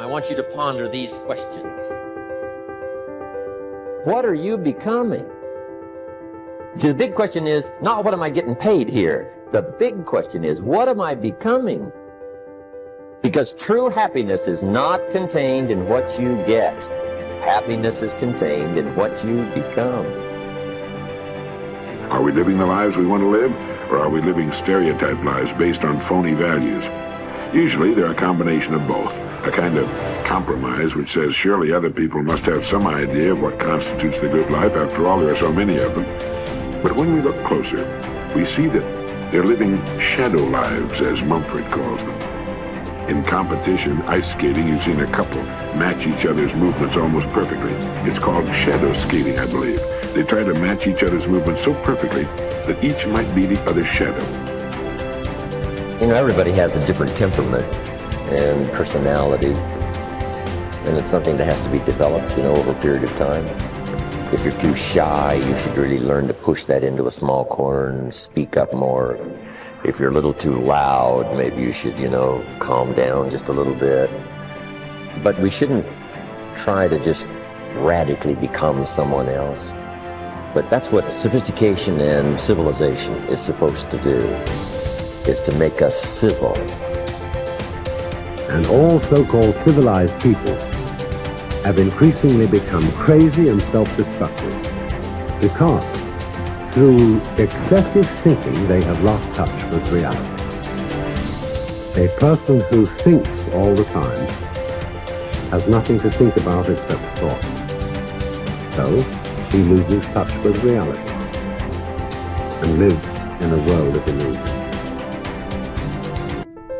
I want you to ponder these questions. What are you becoming? The big question is not what am I getting paid here? The big question is what am I becoming? Because true happiness is not contained in what you get. Happiness is contained in what you become. Are we living the lives we want to live, or are we living stereotyped lives based on phony values? Usually they're a combination of both, a kind of compromise which says surely other people must have some idea of what constitutes the good life. After all, there are so many of them. But when we look closer, we see that they're living shadow lives, as Mumford calls them. In competition, ice skating, you've seen a couple match each other's movements almost perfectly. It's called shadow skating, I believe. They try to match each other's movements so perfectly that each might be the other's shadow. You know, everybody has a different temperament and personality, and it's something that has to be developed, over a period of time. If you're too shy, you should really learn to push that into a small corner and speak up more. If you're a little too loud, maybe you should, calm down just a little bit. But we shouldn't try to just radically become someone else. But that's what sophistication and civilization is supposed to do, is to make us civil. And all so-called civilized peoples have increasingly become crazy and self-destructive because through excessive thinking they have lost touch with reality. A person who thinks all the time has nothing to think about except thought. So he loses touch with reality and lives in a world of illusion.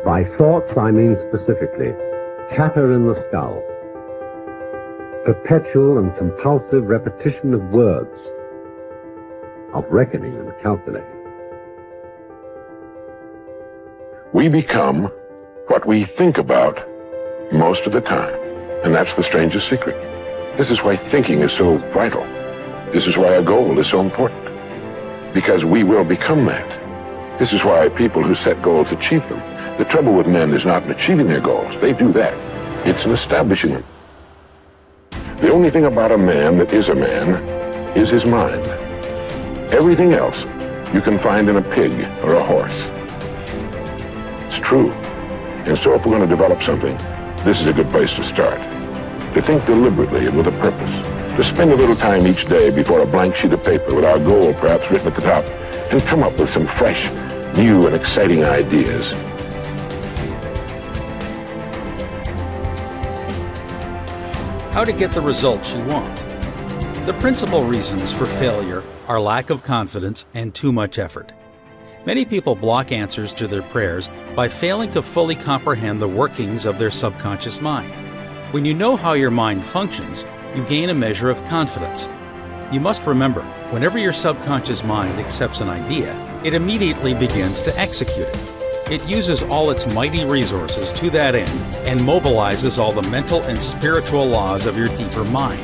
By thoughts, I mean specifically chatter in the skull, perpetual and compulsive repetition of words, of reckoning and calculating. We become what we think about most of the time, and that's the strangest secret. This is why thinking is so vital. This is why a goal is so important, because we will become that. This is why people who set goals achieve them. The trouble with men is not in achieving their goals. They do that. It's in establishing them. The only thing about a man that is a man is his mind. Everything else you can find in a pig or a horse. It's true. And so if we're going to develop something, this is a good place to start. To think deliberately and with a purpose. To spend a little time each day before a blank sheet of paper with our goal perhaps written at the top, and come up with some fresh, new and exciting ideas. How to get the results you want. The principal reasons for failure are lack of confidence and too much effort. Many people block answers to their prayers by failing to fully comprehend the workings of their subconscious mind. When you know how your mind functions, you gain a measure of confidence. You must remember, whenever your subconscious mind accepts an idea, it immediately begins to execute it. It uses all its mighty resources to that end and mobilizes all the mental and spiritual laws of your deeper mind.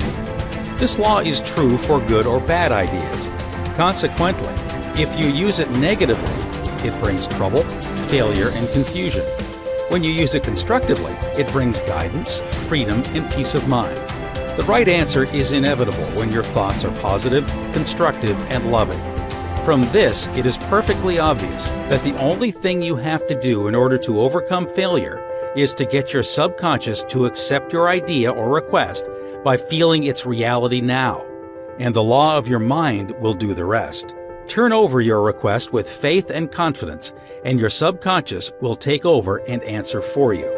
This law is true for good or bad ideas. Consequently, if you use it negatively, it brings trouble, failure, and confusion. When you use it constructively, it brings guidance, freedom, and peace of mind. The right answer is inevitable when your thoughts are positive, constructive, and loving. From this, it is perfectly obvious that the only thing you have to do in order to overcome failure is to get your subconscious to accept your idea or request by feeling its reality now, and the law of your mind will do the rest. Turn over your request with faith and confidence, and your subconscious will take over and answer for you.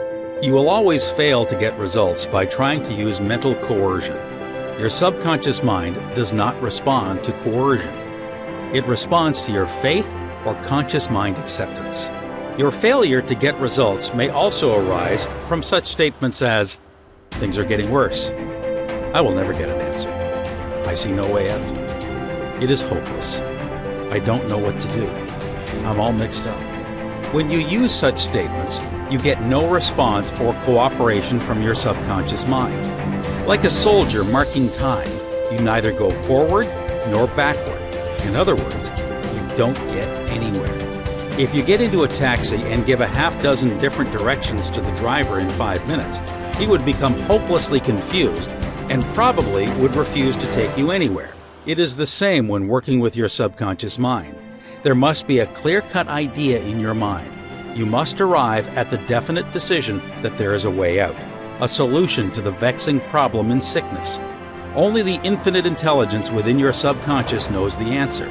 You will always fail to get results by trying to use mental coercion. Your subconscious mind does not respond to coercion. It responds to your faith or conscious mind acceptance. Your failure to get results may also arise from such statements as, "Things are getting worse. I will never get an answer. I see no way out. It is hopeless. I don't know what to do. I'm all mixed up." When you use such statements, you get no response or cooperation from your subconscious mind. Like a soldier marking time, you neither go forward nor backward. In other words, you don't get anywhere. If you get into a taxi and give a half dozen different directions to the driver in 5 minutes, he would become hopelessly confused and probably would refuse to take you anywhere. It is the same when working with your subconscious mind. There must be a clear-cut idea in your mind. You must arrive at the definite decision that there is a way out, a solution to the vexing problem in sickness. Only the infinite intelligence within your subconscious knows the answer.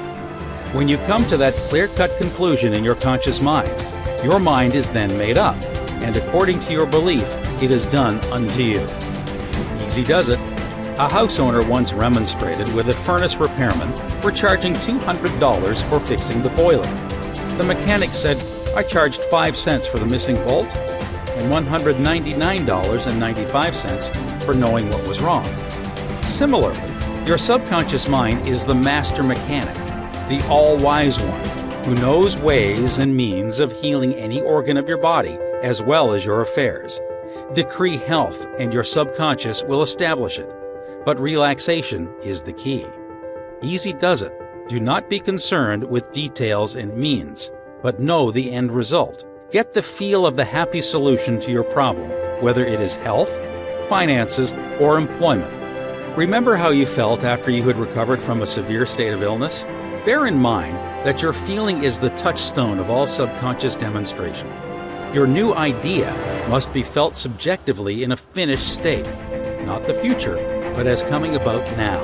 When you come to that clear-cut conclusion in your conscious mind, your mind is then made up, and according to your belief, it is done unto you. Easy does it. A house owner once remonstrated with a furnace repairman for charging $200 for fixing the boiler. The mechanic said, "I charged 5 cents for the missing bolt and $199.95 for knowing what was wrong." Similarly, your subconscious mind is the master mechanic, the all-wise one, who knows ways and means of healing any organ of your body as well as your affairs. Decree health and your subconscious will establish it. But relaxation is the key. Easy does it. Do not be concerned with details and means, but know the end result. Get the feel of the happy solution to your problem, whether it is health, finances, or employment. Remember how you felt after you had recovered from a severe state of illness? Bear in mind that your feeling is the touchstone of all subconscious demonstration. Your new idea must be felt subjectively in a finished state, not the future, but as coming about now.